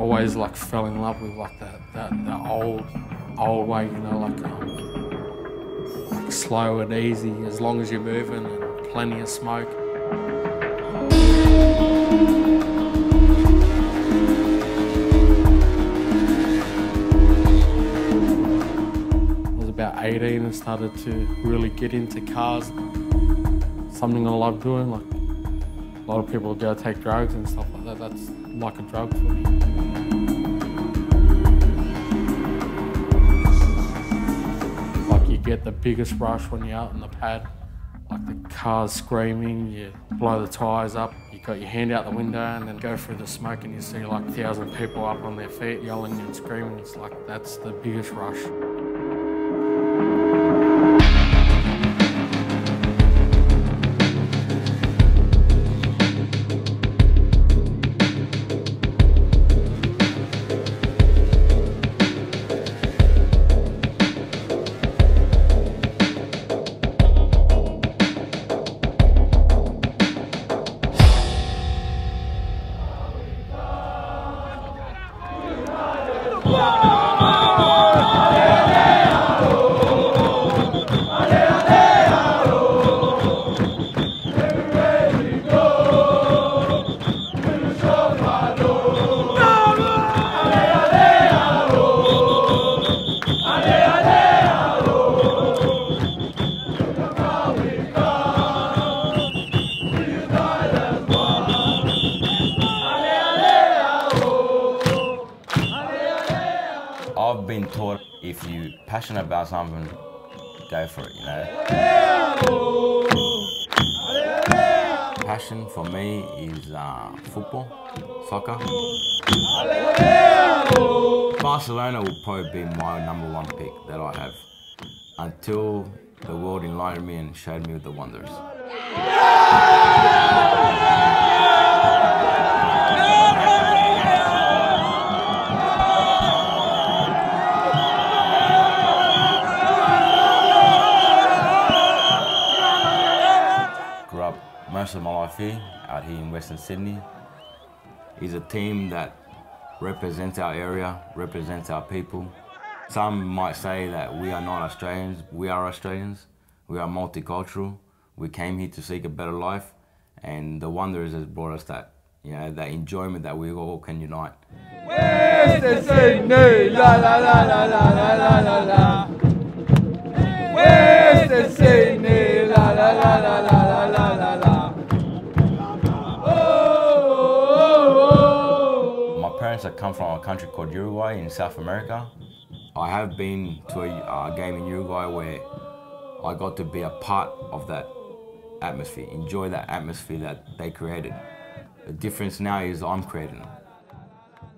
always like fell in love with like the old way, you know, like slow and easy, as long as you're moving and plenty of smoke. I was about 18 and started to really get into cars. Something I love doing. Like a lot of people go take drugs and stuff like that. That's like a drug for me. Like you get the biggest rush when you're out on the pad. Like the car's screaming, you blow the tyres up, you got your hand out the window and then go through the smoke and you see like 1,000 people up on their feet yelling and screaming. It's like, that's the biggest rush. I've been taught if you're passionate about something, go for it, you know. Passion for me is football, soccer. Barcelona will probably be my #1 pick that I have until the world enlightened me and showed me the wonders. Most of my life here, out here in Western Sydney. It's a team that represents our area, represents our people. Some might say that we are not Australians. We are Australians. We are multicultural. We came here to seek a better life, and the Wanderers has brought us that, you know, that enjoyment that we all can unite. Western Sydney, la la la la la la la la la. Western Sydney, la la la la la la la la la. My parents have come from a country called Uruguay in South America. I have been to a game in Uruguay where I got to be a part of that atmosphere, enjoy that atmosphere that they created. The difference now is I'm creating it.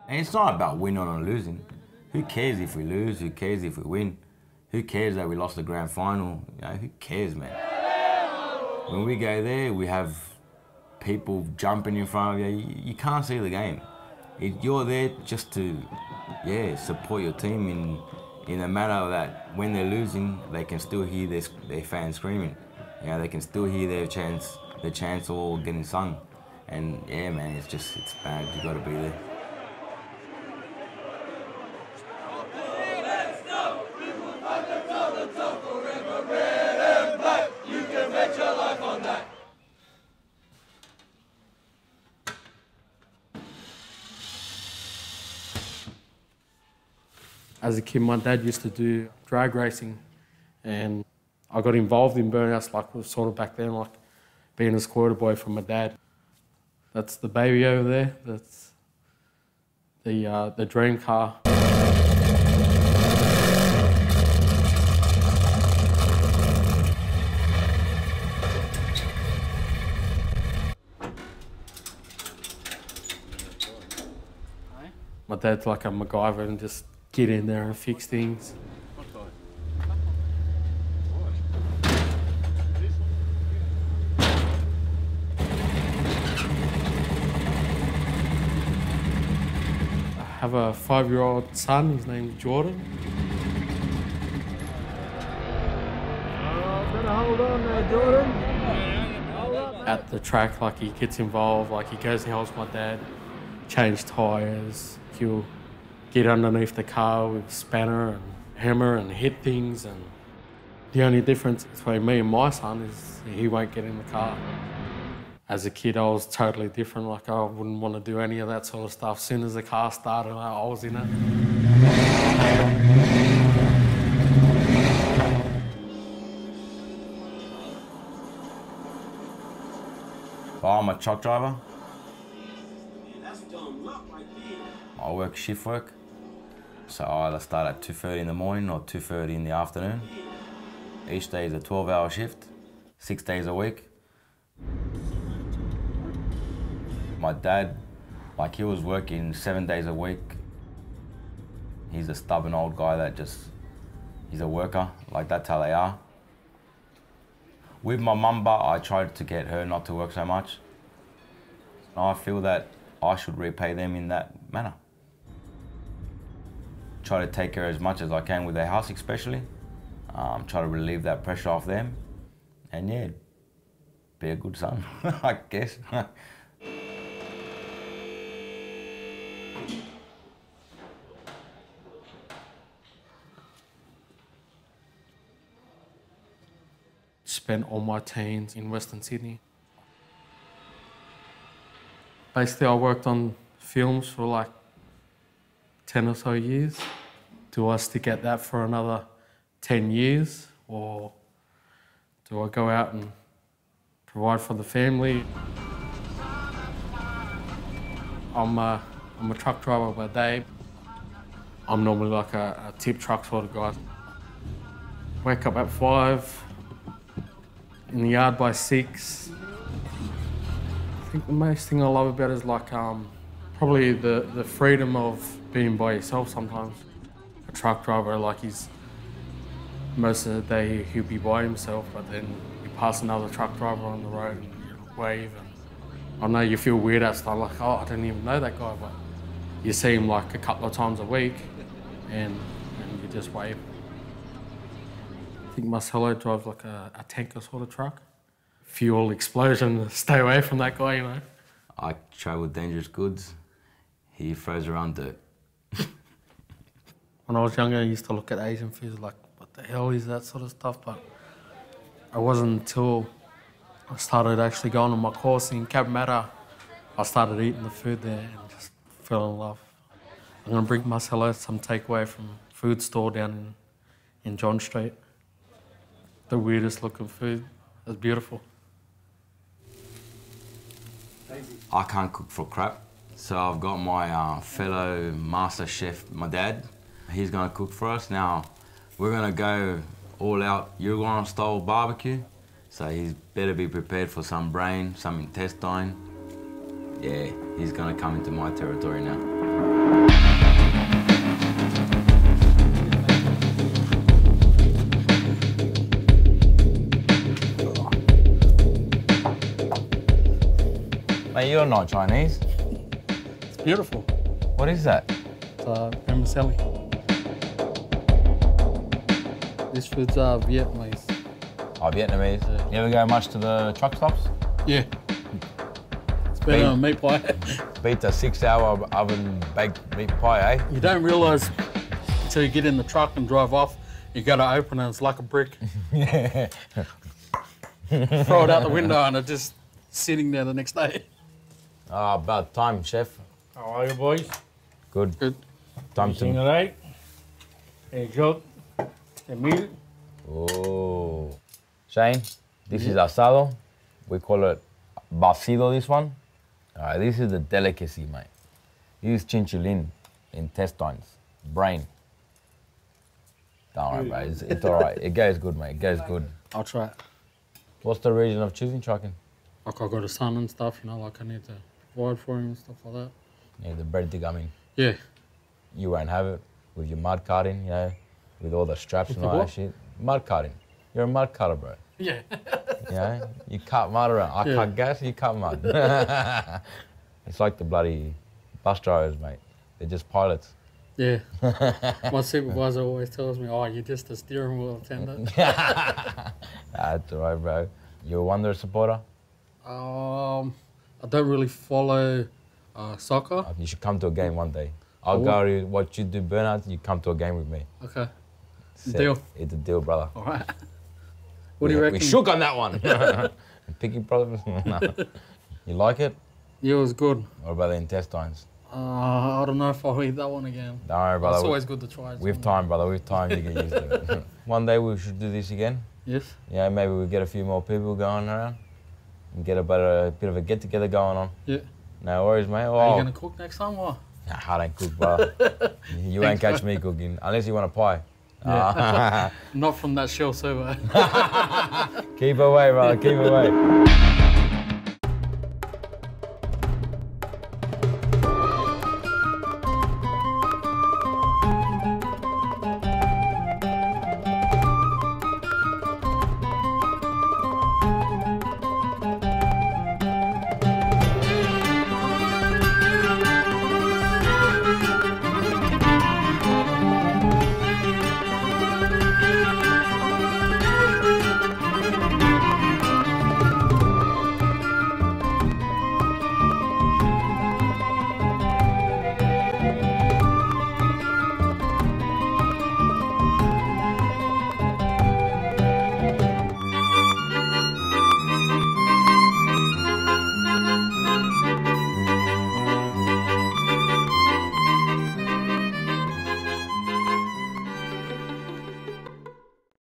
And it's not about winning or losing. Who cares if we lose? Who cares if we win? Who cares that we lost the grand final? You know, who cares, man? When we go there, we have people jumping in front of you. You can't see the game. You're there just to, support your team in a manner that when they're losing, they can still hear their fans screaming. You know, they can still hear their chants all getting sung. And yeah, man, it's bad. You gotta be there. As a kid, my dad used to do drag racing, and I got involved in burnouts, like sort of back then, like being a squatter boy from my dad. That's the baby over there. That's the dream car. My dad's like a MacGyver and just get in there and fix things. I have a 5-year-old son, his name's Jordan. Better hold on there, Jordan. At the track, like he gets involved, like he goes and helps my dad change tyres. He'll get underneath the car with a spanner and hammer and hit things. And the only difference between me and my son is he won't get in the car. As a kid, I was totally different. Like, I wouldn't want to do any of that sort of stuff. As soon as the car started, I was in it. I'm a truck driver. I work shift work. So I either start at 2:30 in the morning or 2:30 in the afternoon. Each day is a 12-hour shift, 6 days a week. My dad, like, he was working 7 days a week. He's a stubborn old guy that he's a worker, like that's how they are. With my mum, I tried to get her not to work so much. I feel that I should repay them in that manner. Try to take care as much as I can with their house especially. Try to relieve that pressure off them. And yeah, be a good son, I guess. Spent all my teens in Western Sydney. Basically, I worked on films for like 10 or so years. Do I stick at that for another 10 years, or do I go out and provide for the family? I'm a truck driver by day. I'm normally like a tip truck sort of guy. Wake up at 5, in the yard by 6. I think the most thing I love about it is like probably the freedom of being by yourself sometimes. A truck driver, like, most of the day he'll be by himself, but then you pass another truck driver on the road and you wave, and I know you feel weird at stuff, like, oh, I didn't even know that guy, but you see him like a couple of times a week and you just wave. I think Marcelo drives like a tanker sort of truck. Fuel, explosion, stay away from that guy, you know. I travel with dangerous goods. He throws around dirt. When I was younger, I used to look at Asian foods like, what the hell is that sort of stuff? But it wasn't until I started actually going on my course in Cabramatta, I started eating the food there and just fell in love. I'm gonna bring Marcelo some takeaway from a food store down in John Street. The weirdest looking food. It was beautiful. I can't cook for crap, so I've got my fellow master chef, my dad. He's gonna cook for us. Now, we're gonna go all out Uruguayan style barbecue, so he's better be prepared for some brain, some intestine. Yeah, he's gonna come into my territory now. Mate, you're not Chinese. It's beautiful. What is that? It's vermicelli. This food's Vietnamese. Oh, Vietnamese. You ever go much to the truck stops? Yeah. It's better than meat pie. Beats a 6-hour oven baked meat pie, eh? You don't realise until you get in the truck and drive off, you go to open and it's like a brick. Yeah. Throw it out the window and it's just sitting there the next day. Ah, about time, chef. How are you, boys? Good. Good. Time Everything to... all right? Hey, Joe, the meal? Oh. Shane, this is asado. We call it basido, this one. This is the delicacy, mate. This is chinchulin, intestines, brain. Don't worry, bro. It's all right. It goes good, mate. It goes good. I'll try it. What's the reason of choosing trucking? Like, I got a son and stuff, you know, like I need to provide for him and stuff like that. Yeah, the bread to come in. Yeah. You won't have it with your mud carting, you know, with all the straps With and the all what? that shit. Mud carting. You're a mud cutter, bro. Yeah. You know, you cut mud around. I cut gas, you cut mud. It's like the bloody bus drivers, mate. They're just pilots. Yeah. My supervisor always tells me, oh, you're just a steering wheel attendant. That's all right, bro. You're a Wanderers supporter? I don't really follow Soccer? You should come to a game one day. I'll go to watch you do burnouts, you come to a game with me. Okay. Set. Deal. It's a deal, brother. All right. What do you reckon? We shook on that one. Picky brother. No. You like it? Yeah, it was good. What about the intestines? I don't know if I'll eat that one again. Don't worry, brother. It's always good to try. With time, brother. With time, you get used to it. One day we should do this again. Yes. Yeah, maybe we'll get a few more people going around and get a bit of a get-together going on. Yeah. No worries, mate. Are you going to cook next time or? Nah, I don't cook, brother. You ain't catch me cooking, unless you want a pie. Yeah. Not from that shell server. Keep away, brother. Keep away.